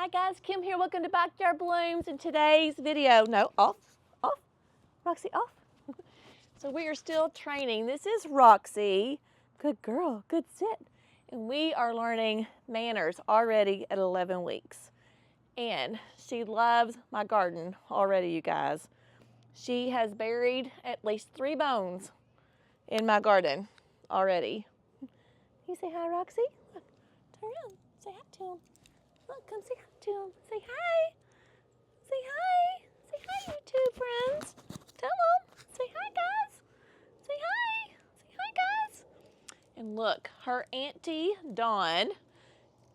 Hi guys, Kim here. Welcome to Backyard Blooms. In today's video, no, off, Roxy, off. So we are still training. This is Roxy. Good girl, good sit. And we are learning manners already at 11 weeks. And she loves my garden already, you guys. She has buried at least 3 bones in my garden already. You say hi, Roxy? Look, turn around, say hi to him. Look, come say hi to him. Say hi. Say hi. Say hi, YouTube friends. Tell them. Say hi, guys. Say hi. Say hi, guys. And look, her auntie, Dawn,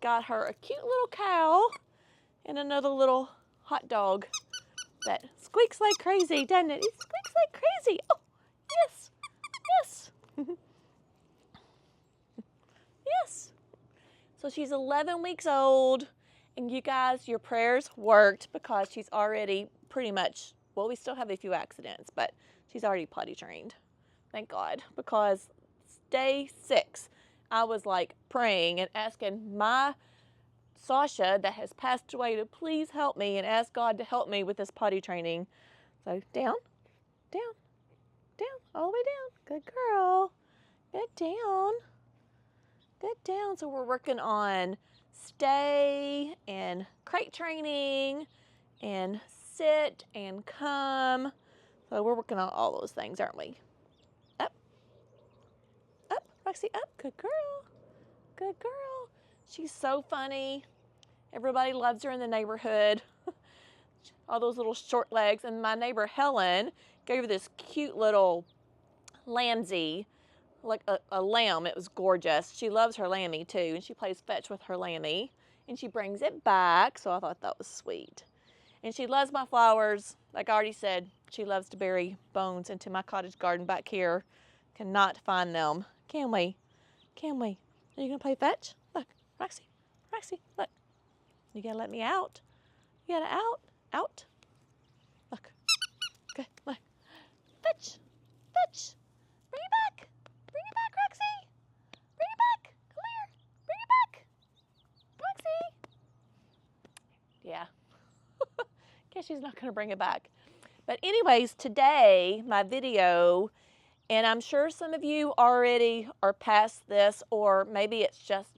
got her a cute little cow and another little hot dog that squeaks like crazy, doesn't it? It squeaks like crazy. Oh, yes. Yes. Yes. So she's 11 weeks old. And you guys, your prayers worked because she's already pretty much, well, we still have a few accidents, but she's already potty trained. Thank God. Because day 6, I was like praying and asking my Sasha that has passed away to please help me and ask God to help me with this potty training. So down, down, down, all the way down. Good girl. Good down. Good down. So we're working on stay and crate training and sit and come. So we're working on all those things, aren't we? Up, up, Roxy, up. Good girl. Good girl. She's so funny. Everybody loves her in the neighborhood. All those little short legs. And my neighbor Helen gave her this cute little lambsy, like a lamb. It was gorgeous. She loves her lammy too, and she plays fetch with her lammy, and she brings it back, so I thought that was sweet. And she loves my flowers. Like I already said, she loves to bury bones into my cottage garden back here. Cannot find them. Can we? Can we? Are you gonna play fetch? Look, Roxy, Roxy, look. You gotta let me out. You gotta out. Look. Okay, look. Fetch, fetch. Bring it back. Bring it back, Roxy. Bring it back. Come here. Bring it back. Roxy. Yeah. Guess she's not going to bring it back. But anyways, today, my video, and I'm sure some of you already are past this, or maybe it's just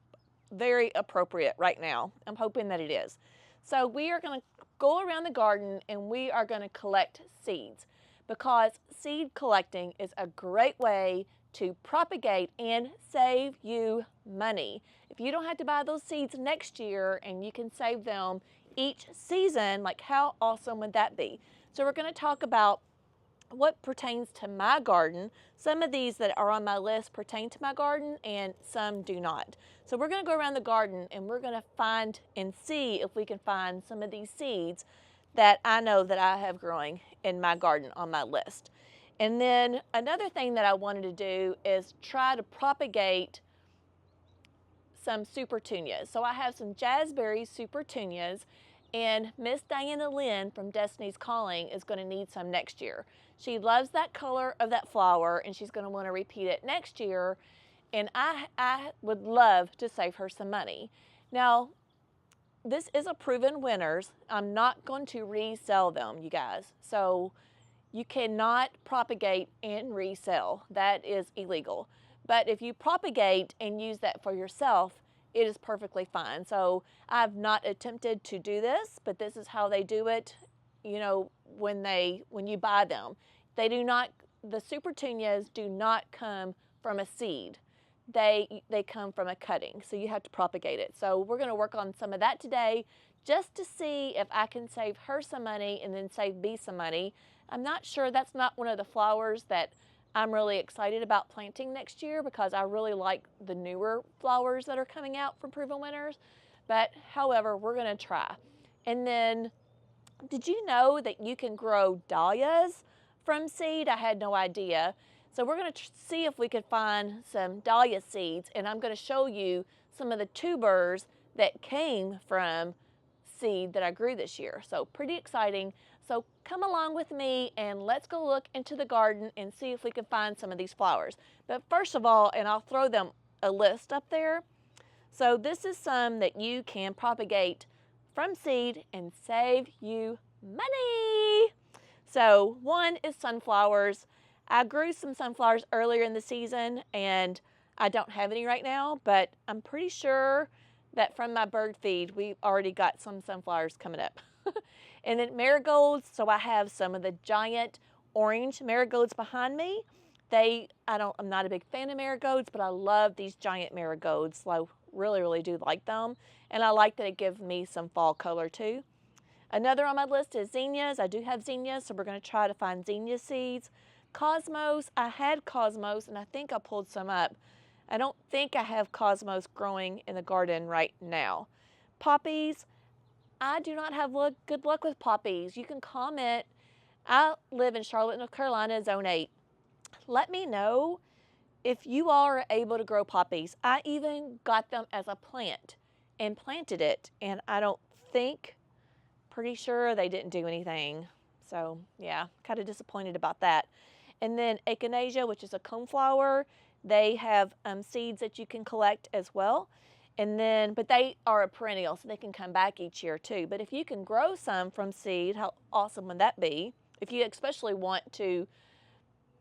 very appropriate right now. I'm hoping that it is. So we are going to go around the garden and we are going to collect seeds, because seed collecting is a great way to propagate and save you money. If you don't have to buy those seeds next year and you can save them each season, like how awesome would that be? So we're going to talk about what pertains to my garden. Some of these that are on my list pertain to my garden and some do not. So we're going to go around the garden and we're going to find and see if we can find some of these seeds that I know that I have growing in my garden on my list. And then another thing that I wanted to do is try to propagate some supertunias. So I have some jazzberry supertunias, and Miss Diana Lynn from Destiny's Calling is going to need some next year. She loves that color of that flower and she's going to want to repeat it next year, and I would love to save her some money. Now, this is a proven winners. I'm not going to resell them, you guys. So you cannot propagate and resell. That is illegal. But if you propagate and use that for yourself, it is perfectly fine. So I've not attempted to do this, but this is how they do it, you know, when you buy them. They do not, the supertunias do not come from a seed. They come from a cutting, so you have to propagate it. So we're going to work on some of that today just to see if I can save her some money and then save me some money. I'm not sure, that's not one of the flowers that I'm really excited about planting next year, because I really like the newer flowers that are coming out from Proven Winners. But however, we're going to try. And then, did you know that you can grow dahlias from seed? I had no idea. So we're going to see if we can find some dahlia seeds, and I'm going to show you some of the tubers that came from seed that I grew this year. So pretty exciting. So come along with me and let's go look into the garden and see if we can find some of these flowers. But first of all, and I'll throw them a list up there. So this is some that you can propagate from seed and save you money. So one is sunflowers. I grew some sunflowers earlier in the season and I don't have any right now, but I'm pretty sure that from my bird feed, we already got some sunflowers coming up. And then marigolds, so I have some of the giant orange marigolds behind me. I'm not a big fan of marigolds, but I love these giant marigolds. So I really do like them. And I like that it gives me some fall color too. Another on my list is zinnias. I do have zinnias, so we're going to try to find zinnia seeds. Cosmos, I had cosmos and I think I pulled some up. I don't think I have cosmos growing in the garden right now. Poppies, I do not have good luck with poppies. You can comment. I live in Charlotte, North Carolina, Zone 8. Let me know if you all are able to grow poppies. I even got them as a plant and planted it, and I don't think, pretty sure they didn't do anything. So yeah, kind of disappointed about that. And then echinacea, which is a coneflower, they have seeds that you can collect as well. And then, but they are a perennial, so they can come back each year too. But if you can grow some from seed, how awesome would that be? If you especially want to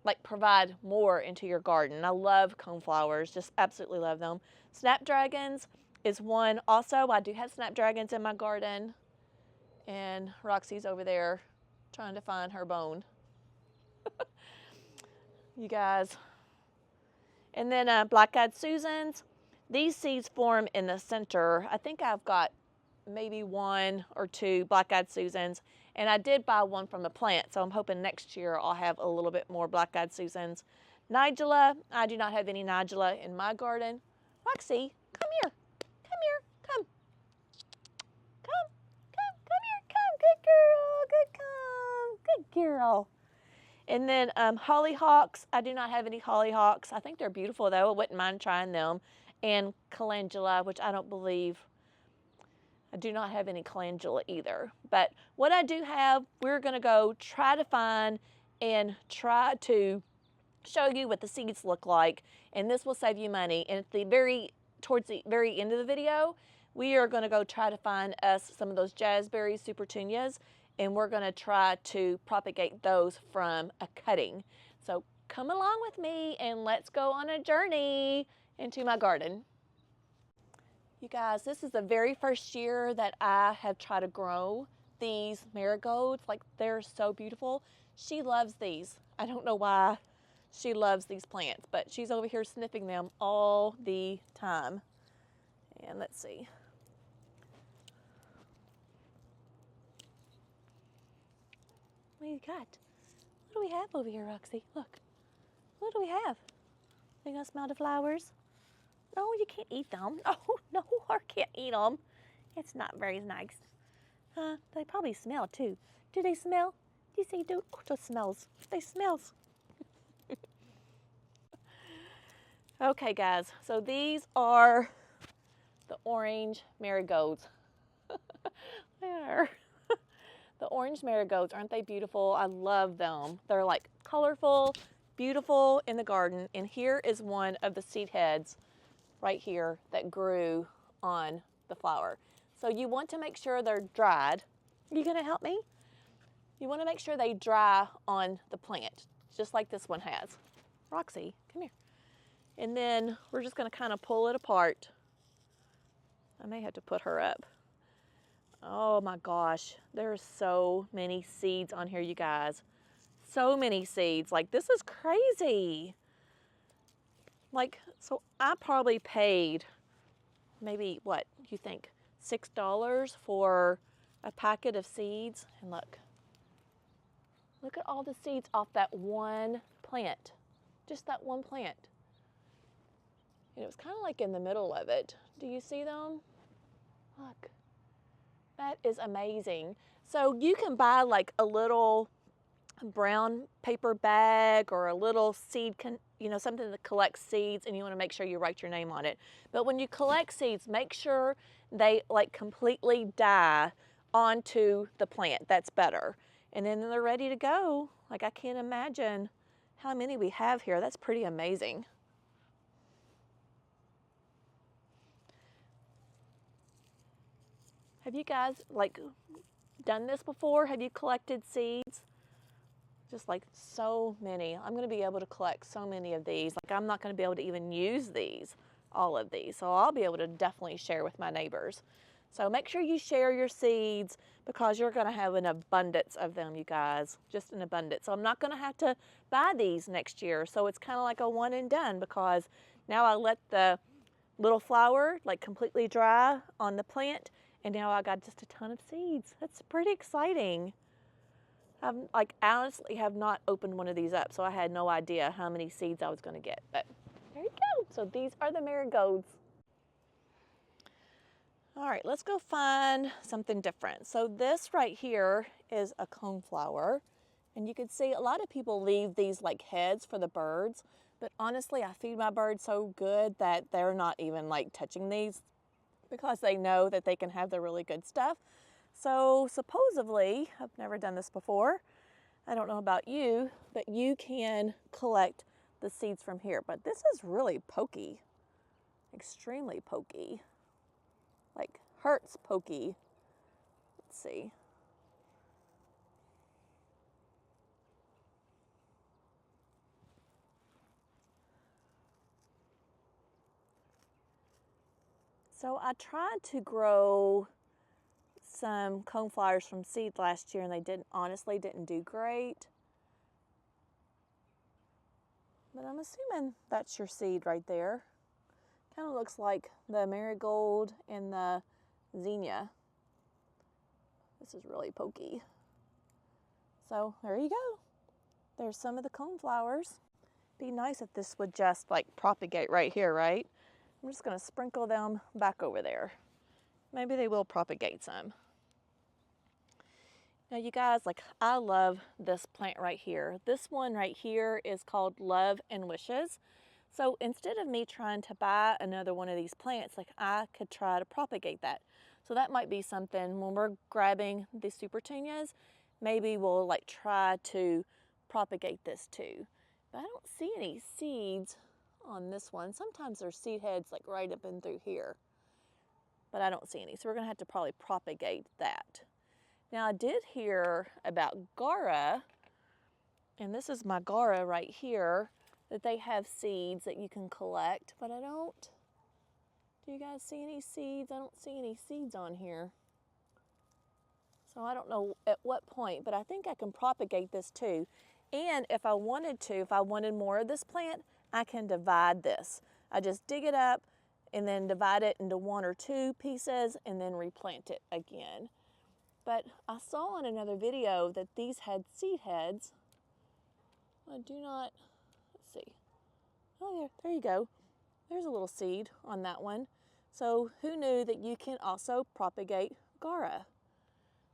like provide more into your garden. I love coneflowers, just absolutely love them. Snapdragons is one also. I do have snapdragons in my garden. And Roxy's over there trying to find her bone. You guys. And then black-eyed Susans. These seeds form in the center. I think I've got maybe 1 or 2 black-eyed Susans. And I did buy one from a plant, so I'm hoping next year I'll have a little bit more black-eyed Susans. Nigella, I do not have any Nigella in my garden. Roxy, come here. Come here. Come. Come here. Come. Good girl. Good girl. And then hollyhocks, I do not have any hollyhocks. I think they're beautiful though. I wouldn't mind trying them. And calendula, which I don't believe, I do not have any calendula either. But what I do have, we're going to go try to find and try to show you what the seeds look like. And this will save you money. And towards the very end of the video, we are going to go try to find us some of those jazzberry supertunias. And we're going to try to propagate those from a cutting. So come along with me and let's go on a journey into my garden. You guys, this is the very first year that I have tried to grow these marigolds. Like, they're so beautiful. She loves these. I don't know why she loves these plants, but she's over here sniffing them all the time. And let's see. What do you got? What do we have over here, Roxy? Look. What do we have? You gonna smell the flowers? No, you can't eat them. No, I can't eat them. It's not very nice. They probably smell too. Do they smell? Do you see? Oh, those smells. They smells. Okay, guys. So these are the orange marigolds. There. The orange marigolds, aren't they beautiful? I love them. They're like colorful, beautiful in the garden. And here is one of the seed heads right here that grew on the flower. So you want to make sure they're dried. Are you gonna help me? You wanna make sure they dry on the plant, just like this one has. Roxy, come here. And then we're just gonna kind of pull it apart. I may have to put her up. Oh my gosh, there's so many seeds on here, you guys. So many seeds. Like, this is crazy. Like, so I probably paid maybe, what, you think, $6 for a packet of seeds? And look at all the seeds off that one plant. Just that one plant. And it was kind of like in the middle of it. Do you see them? Look. That is amazing. So you can buy like a little brown paper bag or a little seed, something that collects seeds, and you want to make sure you write your name on it. But when you collect seeds, make sure they like completely die onto the plant. That's better. And then they're ready to go. Like, I can't imagine how many we have here. That's pretty amazing. Have you guys like done this before? Have you collected seeds? Just like so many. I'm going to be able to collect so many of these. Like I'm not going to be able to even use these, all of these. So I'll be able to definitely share with my neighbors. So make sure you share your seeds because you're going to have an abundance of them, you guys. Just an abundance. So I'm not going to have to buy these next year. So it's kind of like a one and done because now I let the little flower like completely dry on the plant and now I got just a ton of seeds. That's pretty exciting. I honestly have not opened one of these up, so I had no idea how many seeds I was going to get. But there you go. So these are the marigolds. All right, let's go find something different. So this right here is a coneflower. And you can see a lot of people leave these like heads for the birds. But honestly, I feed my birds so good that they're not even like touching these because they know that they can have the really good stuff. So supposedly, I've never done this before, I don't know about you, but you can collect the seeds from here. But this is really pokey, extremely pokey, like hurts pokey. Let's see. So I tried to grow some coneflowers from seed last year and they honestly didn't do great. But I'm assuming that's your seed right there. Kind of looks like the marigold and the zinnia. This is really pokey. So there you go. There's some of the coneflowers. Be nice if this would just like propagate right here, right? I'm just gonna sprinkle them back over there. Maybe they will propagate some. Now you guys, like I love this plant right here. This one right here is called Love and Wishes. So instead of me trying to buy another one of these plants, like I could try to propagate that. So that might be something when we're grabbing the supertunias, maybe we'll like try to propagate this too. But I don't see any seeds on this one. Sometimes there's seed heads like right up in through here, but I don't see any. So we're gonna have to probably propagate that. Now I did hear about Gara, and this is my Gara right here, that they have seeds that you can collect, but I don't. Do you guys see any seeds? I don't see any seeds on here. So I don't know at what point, but I think I can propagate this too. And if I wanted to, if I wanted more of this plant, I can divide this. I just dig it up and then divide it into 1 or 2 pieces and then replant it again. But I saw in another video that these had seed heads. I do not, let's see. Oh, there you go. There's a little seed on that one. So who knew that you can also propagate Gara?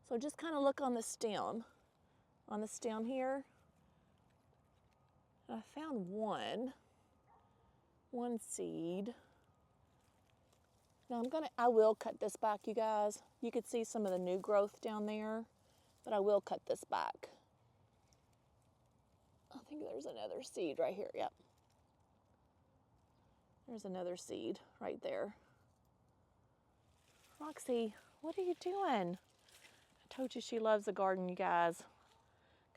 So just kind of look on the stem here. I found one seed. Now I will cut this back, you guys. You could see some of the new growth down there, but I will cut this back. I think there's another seed right here, yep. There's another seed right there. Roxy, what are you doing? I told you she loves the garden, you guys.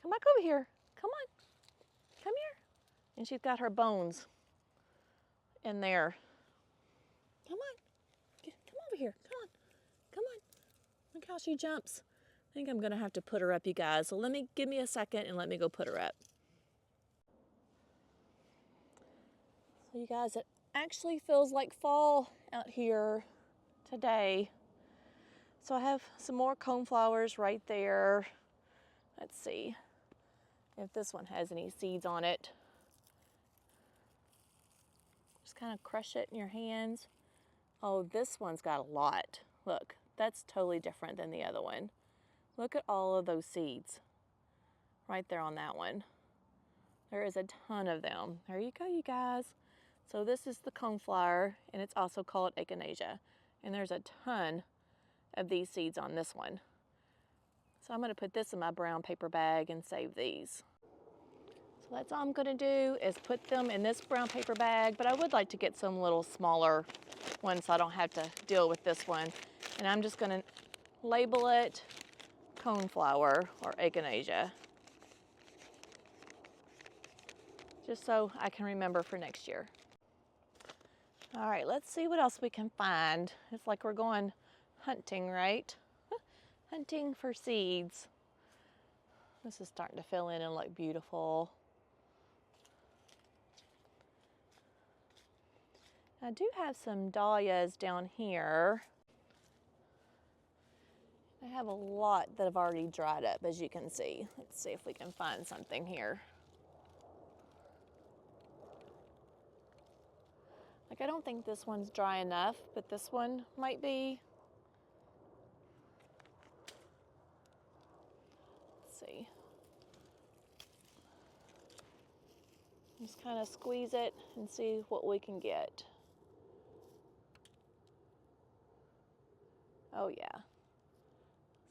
Come back over here. Come on. Come here. And she's got her bones in there. Come on. Come over here. Come on. Come on. Look how she jumps. I think I'm going to have to put her up, you guys. So give me a second and let me go put her up. So you guys, it actually feels like fall out here today. So I have some more coneflowers right there. Let's see if this one has any seeds on it. Just kind of crush it in your hands. Oh, this one's got a lot. Look, that's totally different than the other one. Look at all of those seeds right there on that one. There is a ton of them. There you go, you guys. So this is the coneflower, and it's also called echinacea. And there's a ton of these seeds on this one. So I'm going to put this in my brown paper bag and save these. So that's all I'm going to do is put them in this brown paper bag, but I would like to get some little smaller ones so I don't have to deal with this one. And I'm just going to label it coneflower or echinacea, just so I can remember for next year. All right, let's see what else we can find. It's like we're going hunting, right? Hunting for seeds. This is starting to fill in and look beautiful. I do have some dahlias down here. I have a lot that have already dried up, as you can see. Let's see if we can find something here. Like, I don't think this one's dry enough, but this one might be. Let's see. Just kind of squeeze it and see what we can get. Oh yeah.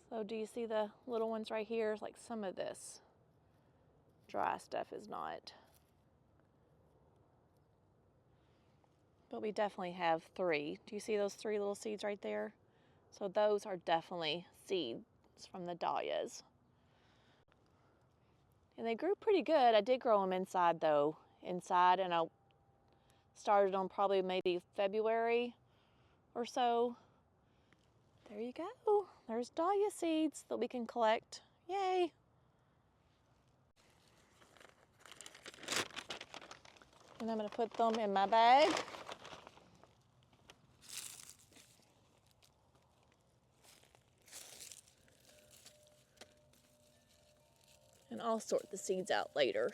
So do you see the little ones right here? Like some of this dry stuff is not. But we definitely have 3. Do you see those 3 little seeds right there? So those are definitely seeds from the dahlias. And they grew pretty good. I did grow them inside though. Inside, and I started them probably maybe February or so. There you go. There's dahlia seeds that we can collect. Yay! And I'm going to put them in my bag. And I'll sort the seeds out later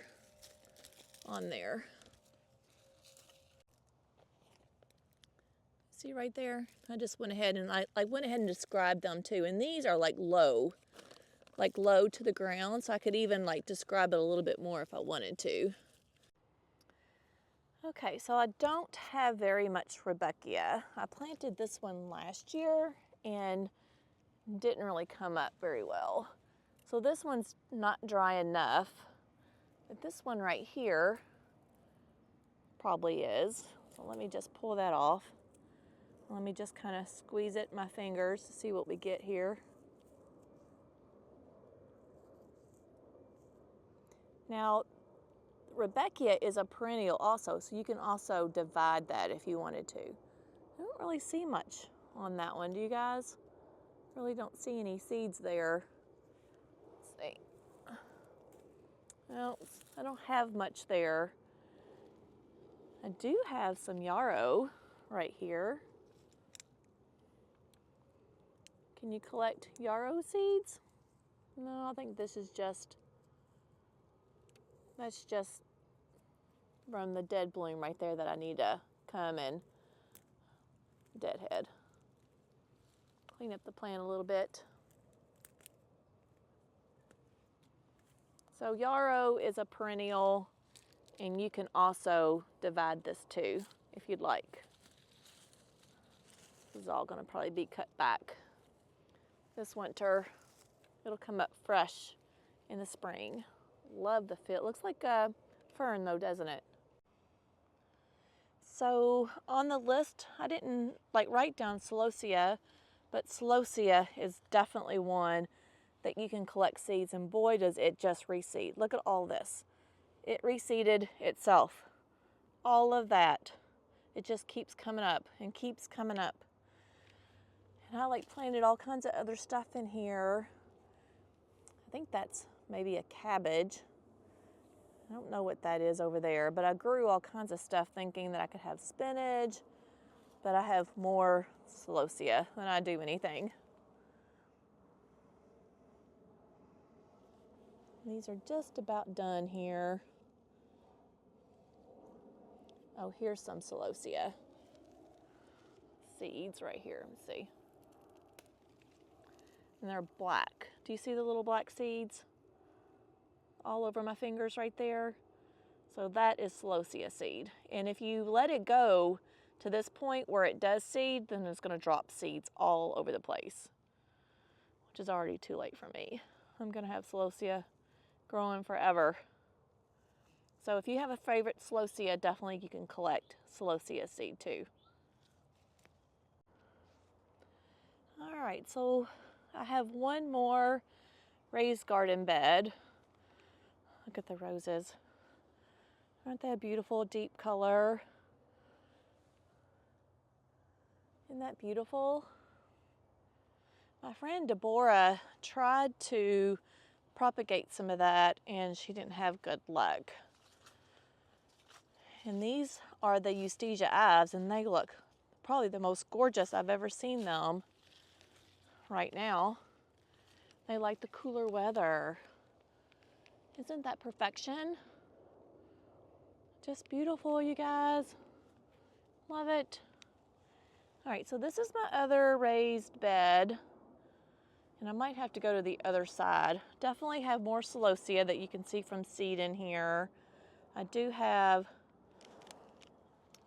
on there. See right there? I just went ahead and I went ahead and described them too. And these are like low to the ground. So I could even like describe it a little bit more if I wanted to. Okay, so I don't have very much Rebecca. I planted this one last year and didn't really come up very well. So this one's not dry enough, but this one right here probably is. So let me just pull that off. Let me just kind of squeeze it in my fingers to see what we get here. Now, Rebecca is a perennial also, so you can also divide that if you wanted to. I don't really see much on that one, do you guys? Really don't see any seeds there. Let's see. Well, I don't have much there. I do have some yarrow right here. Can you collect yarrow seeds? No, I think this is just, that's just from the dead bloom right there that I need to come and deadhead. Clean up the plant a little bit. So yarrow is a perennial, and you can also divide this too if you'd like. This is all going to probably be cut back this winter. It'll come up fresh in the spring. Love the fit. Looks like a fern though, doesn't it? So on the list, I didn't like write down celosia, but celosia is definitely one that you can collect seeds, and boy does it just reseed. Look at all this. It reseeded itself. All of that. It just keeps coming up and keeps coming up. And I like planted all kinds of other stuff in here. I think that's maybe a cabbage. I don't know what that is over there, but I grew all kinds of stuff thinking that I could have spinach, but I have more celosia than I do anything. These are just about done here. Oh, here's some celosia seeds right here. Let me see. And they're black. Do you see the little black seeds all over my fingers right there? So that is celosia seed. And if you let it go to this point where it does seed, then it's going to drop seeds all over the place, which is already too late for me. I'm going to have celosia growing forever. So if you have a favorite celosia, definitely you can collect celosia seed too. All right, so I have one more raised garden bed. Look at the roses. Aren't they a beautiful deep color? Isn't that beautiful? My friend Deborah tried to propagate some of that and she didn't have good luck. And these are the Eustasia Ives and they look probably the most gorgeous I've ever seen them right now. They like the cooler weather. Isn't that perfection? Just beautiful, you guys. Love it. All right, so this is my other raised bed. And I might have to go to the other side. Definitely have more celosia that you can see from seed in here. I do have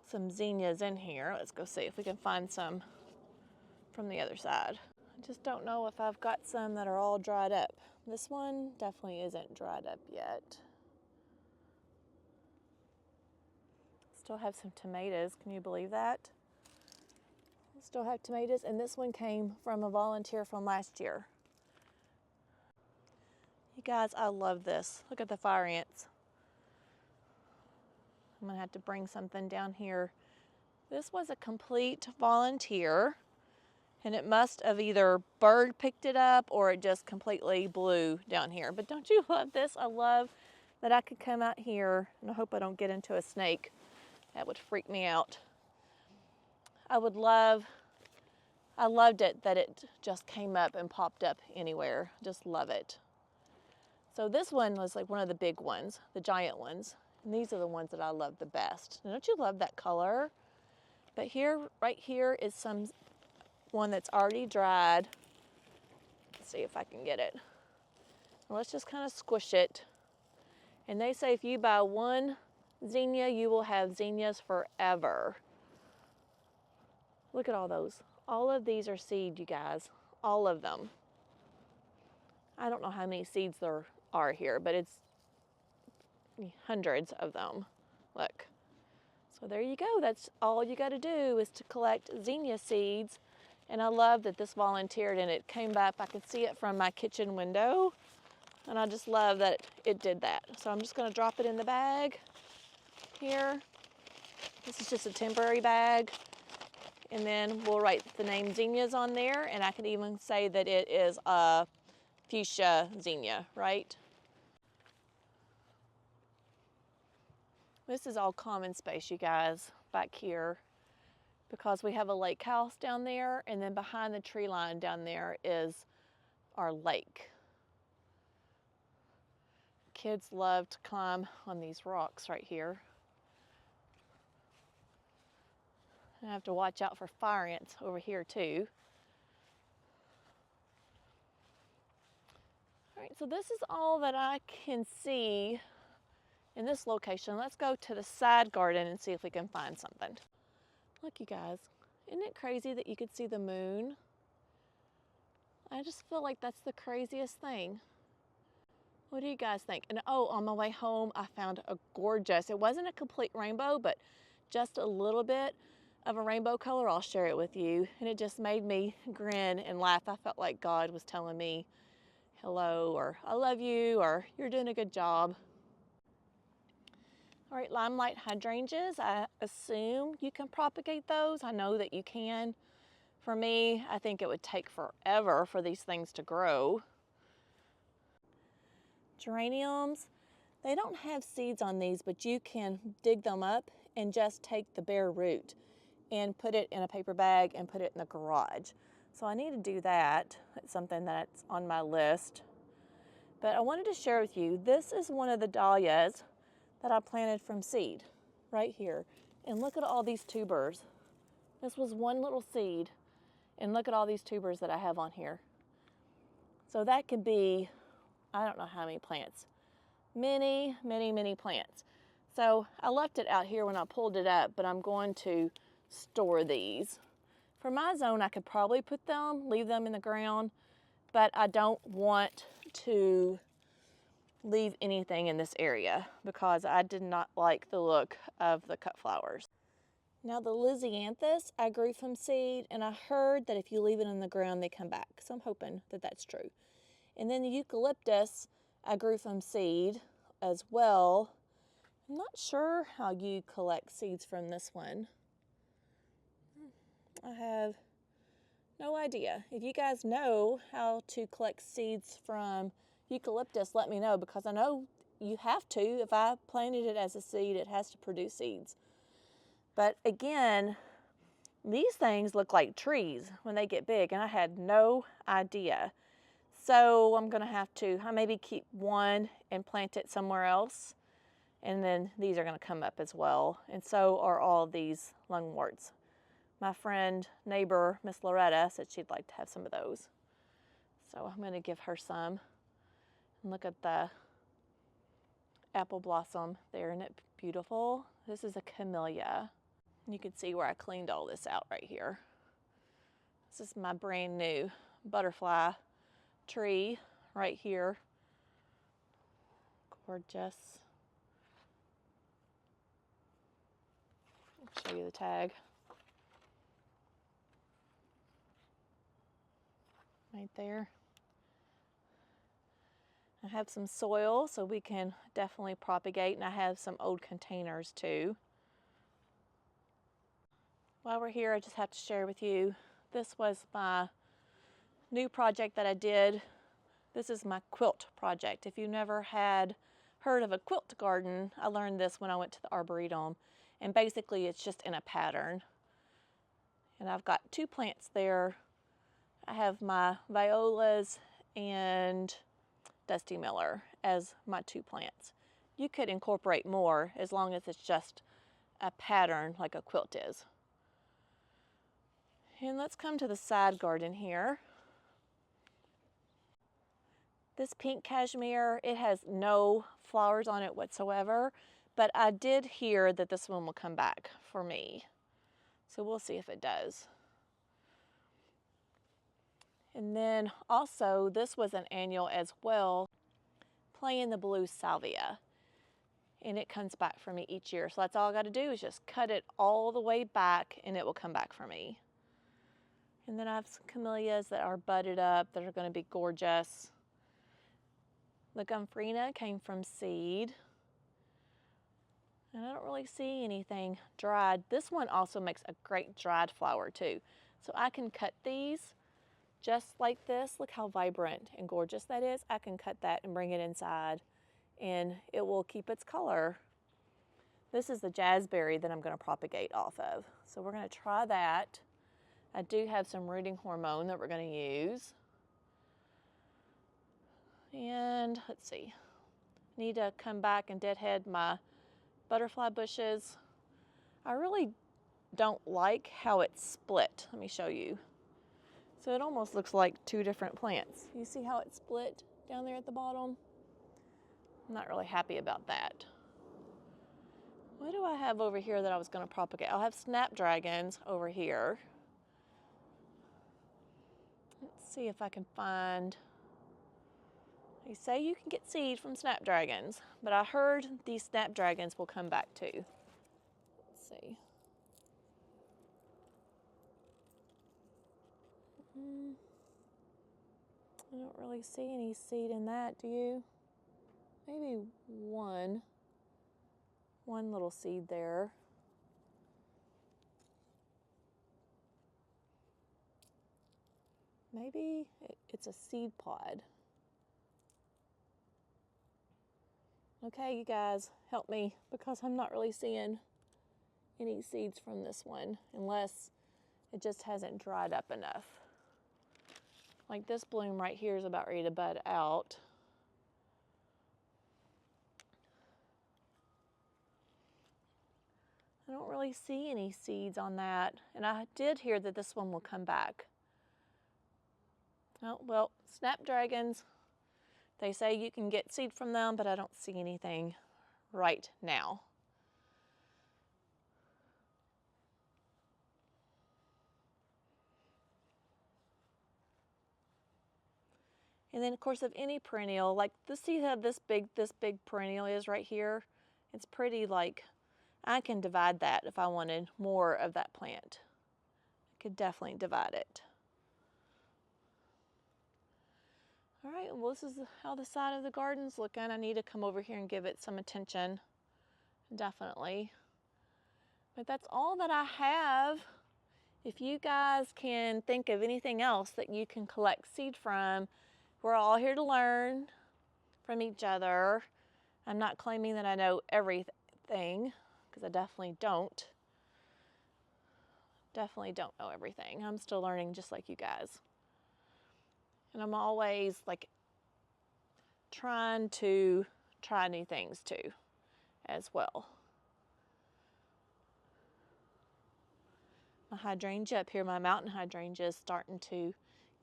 some zinnias in here. Let's go see if we can find some from the other side. I just don't know if I've got some that are all dried up. This one definitely isn't dried up yet. Still have some tomatoes. Can you believe that? Still have tomatoes, and this one came from a volunteer from last year. You guys, I love this. Look at the fire ants. I'm gonna have to bring something down here. This was a complete volunteer, and it must have either bird picked it up or it just completely blew down here. But don't you love this? I love that I could come out here, and I hope I don't get into a snake. That would freak me out. I loved it that it just came up and popped up anywhere. Just love it. So this one was like one of the big ones, the giant ones. And these are the ones that I love the best. Now, don't you love that color? But here, right here is one that's already dried. Let's see if I can get it. Well, let's just kind of squish it. And they say if you buy one zinnia, you will have zinnias forever. Look at all those. All of these are seed, you guys. All of them. I don't know how many seeds there are here, but it's hundreds of them. Look. So there you go. That's all you got to do is to collect zinnia seeds. And I love that this volunteered and it came back. I could see it from my kitchen window. And I just love that it did that. So I'm just going to drop it in the bag here. This is just a temporary bag. And then we'll write the name zinnias on there. And I can even say that it is a fuchsia zinnia, right? This is all common space, you guys, back here, because we have a lake house down there, and then behind the tree line down there is our lake. Kids love to climb on these rocks right here. I have to watch out for fire ants over here too. All right, so this is all that I can see in this location. Let's go to the side garden and see if we can find something. Look, you guys, isn't it crazy that you could see the moon? I just feel like that's the craziest thing. What do you guys think? And oh, on my way home, I found a gorgeous, it wasn't a complete rainbow, but just a little bit of a rainbow color. I'll share it with you. And it just made me grin and laugh. I felt like God was telling me hello, or I love you, or you're doing a good job. All right, limelight hydrangeas, I assume you can propagate those. I know that you can. For me, I think it would take forever for these things to grow. Geraniums, they don't have seeds on these, but you can dig them up and just take the bare root and put it in a paper bag and put it in the garage. So I need to do that. It's something that's on my list. But I wanted to share with you, this is one of the dahlias that I planted from seed right here. And look at all these tubers. This was one little seed, and look at all these tubers that I have on here. So that could be, I don't know how many plants. Many, many, many plants. So I left it out here when I pulled it up, but I'm going to store these. For my zone, I could probably put them, leave them in the ground, but I don't want to leave anything in this area because I did not like the look of the cut flowers. Now the Lysianthus I grew from seed, and I heard that if you leave it in the ground, they come back. So I'm hoping that that's true. And then the eucalyptus I grew from seed as well. I'm not sure how you collect seeds from this one. I have no idea. If you guys know how to collect seeds from eucalyptus, let me know, because I know you have to. If I planted it as a seed, it has to produce seeds. But again, these things look like trees when they get big, and I had no idea. So I'm going to have to maybe keep one and plant it somewhere else. And then these are going to come up as well. And so are all these lungworts. My friend, neighbor, Miss Loretta, said she'd like to have some of those. So I'm going to give her some. And look at the apple blossom there. Isn't it beautiful? This is a camellia. You can see where I cleaned all this out right here. This is my brand new butterfly tree right here. Gorgeous. I'll show you the tag. Right there. I have some soil so we can definitely propagate, and I have some old containers too. While we're here, I just have to share with you, this was my new project that I did. This is my quilt project. If you've never had heard of a quilt garden, I learned this when I went to the Arboretum, and basically it's just in a pattern. And I've got 2 plants there. I have my violas and Dusty Miller as my 2 plants. You could incorporate more as long as it's just a pattern like a quilt is. And let's come to the side garden here. This pink cashmere, it has no flowers on it whatsoever, but I did hear that this one will come back for me. So we'll see if it does. And then also, this was an annual as well, playing the blue salvia. And it comes back for me each year. So that's all I got to do is just cut it all the way back and it will come back for me. And then I have some camellias that are budded up that are going to be gorgeous. The Gomphrena came from seed. And I don't really see anything dried. This one also makes a great dried flower too. So I can cut these just like this. Look how vibrant and gorgeous that is. I can cut that and bring it inside, and it will keep its color. This is the jazzberry that I'm going to propagate off of. So we're going to try that. I do have some rooting hormone that we're going to use. And let's see. Need to come back and deadhead my butterfly bushes. I really don't like how it's split. Let me show you. So it almost looks like 2 different plants. You see how it's split down there at the bottom? I'm not really happy about that. What do I have over here that I was going to propagate? I'll have snapdragons over here. Let's see if I can find. They say you can get seed from snapdragons, but I heard these snapdragons will come back too. Let's see. I don't really see any seed in that, do you? Maybe one little seed there. Maybe it's a seed pod. Okay, you guys, help me, because I'm not really seeing any seeds from this one, unless it just hasn't dried up enough. Like this bloom right here is about ready to bud out. I don't really see any seeds on that, and I did hear that this one will come back. Oh, well, snapdragons, they say you can get seed from them, but I don't see anything right now. And then, of course, of any perennial, like see how this big perennial is right here? It's pretty like I can divide that if I wanted more of that plant. I could definitely divide it. All right, well, this is how the side of the garden's looking. I need to come over here and give it some attention, definitely. But that's all that I have. If you guys can think of anything else that you can collect seed from, we're all here to learn from each other. I'm not claiming that I know everything, because I definitely don't. Definitely don't know everything. I'm still learning just like you guys. And I'm always like trying to try new things too, as well. My hydrangea up here, my mountain hydrangea, is starting to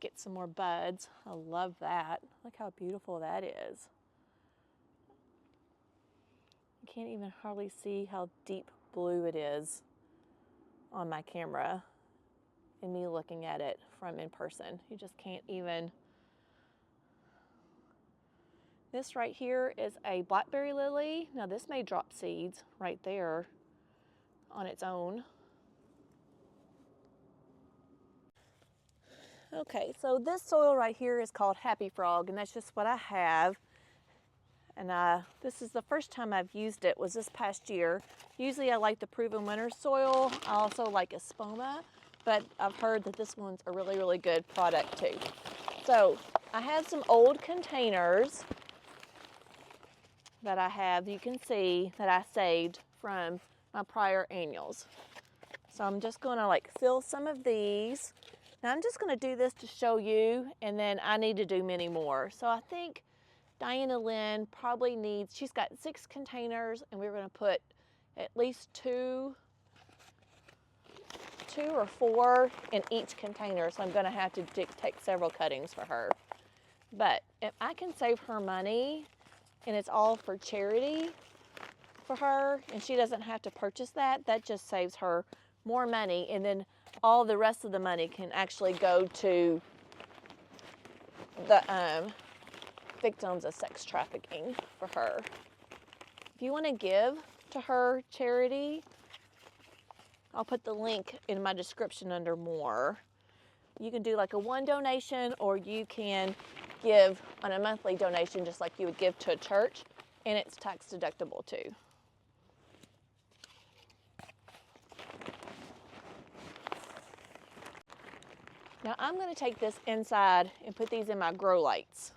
get some more buds. I love that. Look how beautiful that is. You can't even hardly see how deep blue it is on my camera and me looking at it from in person. You just can't even. This right here is a blackberry lily. Now this may drop seeds right there on its own. Okay, so this soil right here is called Happy Frog, and that's just what I have. And this is the first time I've used it, was this past year. Usually I like the Proven Winner soil. I also like Espoma, but I've heard that this one's a really, really good product too. So I have some old containers that I have, you can see, that I saved from my prior annuals. So I'm just gonna like fill some of these. Now I'm just gonna do this to show you, and then I need to do many more. So I think Diana Lynn probably needs, she's got 6 containers, and we're gonna put at least two or 4 in each container. So I'm gonna have to take several cuttings for her. But if I can save her money, and it's all for charity for her, and she doesn't have to purchase that, that just saves her more money, and then all the rest of the money can actually go to the victims of sex trafficking for her. If you want to give to her charity, I'll put the link in my description under more. You can do like a one donation, or you can give on a monthly donation just like you would give to a church, and it's tax deductible too. Now I'm going to take this inside and put these in my grow lights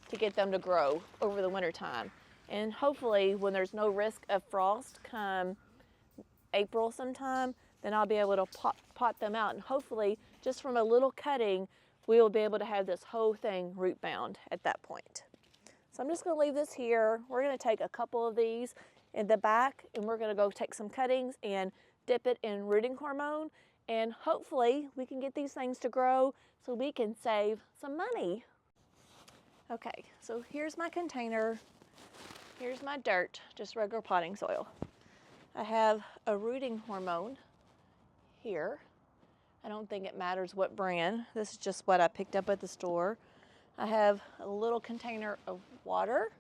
to get them to grow over the winter time. And hopefully when there's no risk of frost come April sometime, then I'll be able to pot them out. And hopefully just from a little cutting, we will be able to have this whole thing root bound at that point. So I'm just going to leave this here. We're going to take a couple of these in the back, and we're going to go take some cuttings and dip it in rooting hormone. And hopefully we can get these things to grow so we can save some money. Okay, so here's my container. Here's my dirt, just regular potting soil. I have a rooting hormone here. I don't think it matters what brand. This is just what I picked up at the store. I have a little container of water,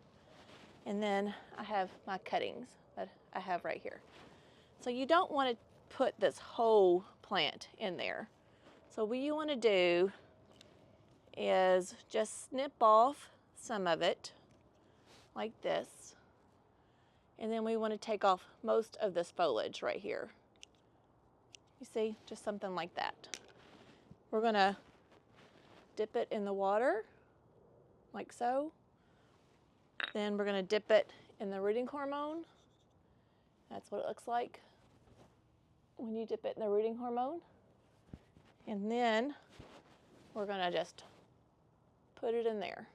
and then I have my cuttings that I have right here. So you don't want to put this whole plant in there. So what you want to do is just snip off some of it like this, and then we want to take off most of this foliage right here. You see, just something like that. We're going to dip it in the water like so. Then we're going to dip it in the rooting hormone. That's what it looks like when you dip it in the rooting hormone. And then we're going to just put it in there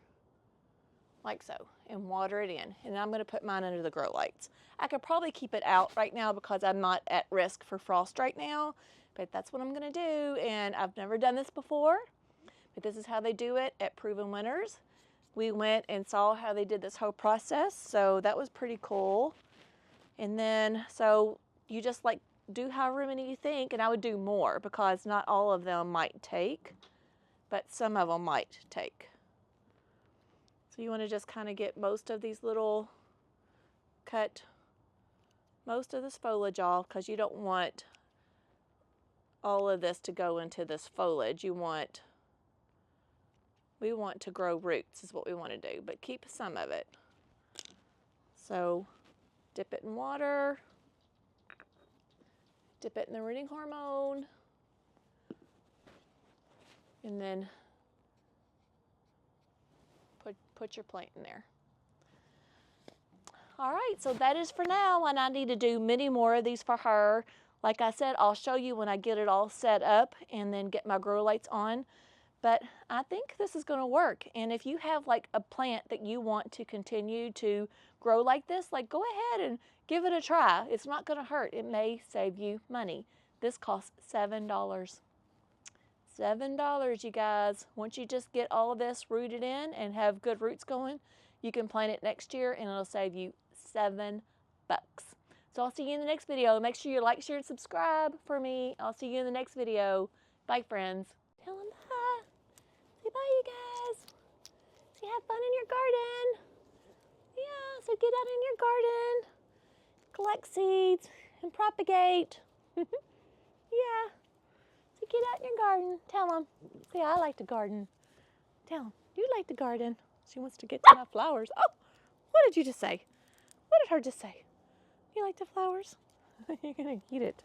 like so and water it in. And I'm going to put mine under the grow lights. I could probably keep it out right now because I'm not at risk for frost right now, but that's what I'm going to do. And I've never done this before, but this is how they do it at Proven Winners. We went and saw how they did this whole process, so that was pretty cool. And then, so you just like do however many you think, and I would do more because not all of them might take, but some of them might take. So you want to just kind of get most of these little cut most of this foliage off because you don't want all of this to go into this foliage. We want to grow roots is what we want to do, but keep some of it. So dip it in water, dip it in the rooting hormone, and then put your plant in there. All right, so that is for now, and I need to do many more of these for her. Like I said, I'll show you when I get it all set up and then get my grow lights on. But I think this is going to work. And if you have like a plant that you want to continue to grow like this, like go ahead and give it a try. It's not going to hurt. It may save you money. This costs $7. $7, you guys. Once you just get all of this rooted in and have good roots going, you can plant it next year and it'll save you $7. So I'll see you in the next video. Make sure you like, share, and subscribe for me. I'll see you in the next video. Bye, friends. Tell them bye. Say bye, you guys. Say have fun in your garden. Yeah, so get out in your garden. Collect seeds and propagate. Yeah. So get out in your garden. Tell them. Say, I like to garden. Tell them, you like to garden. She wants to get to my flowers. Oh, what did you just say? What did her just say? You like the flowers? You're going to eat it.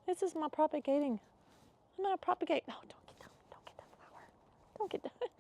This is my propagating. I'm going to propagate. No, don't get that flower. Don't get that.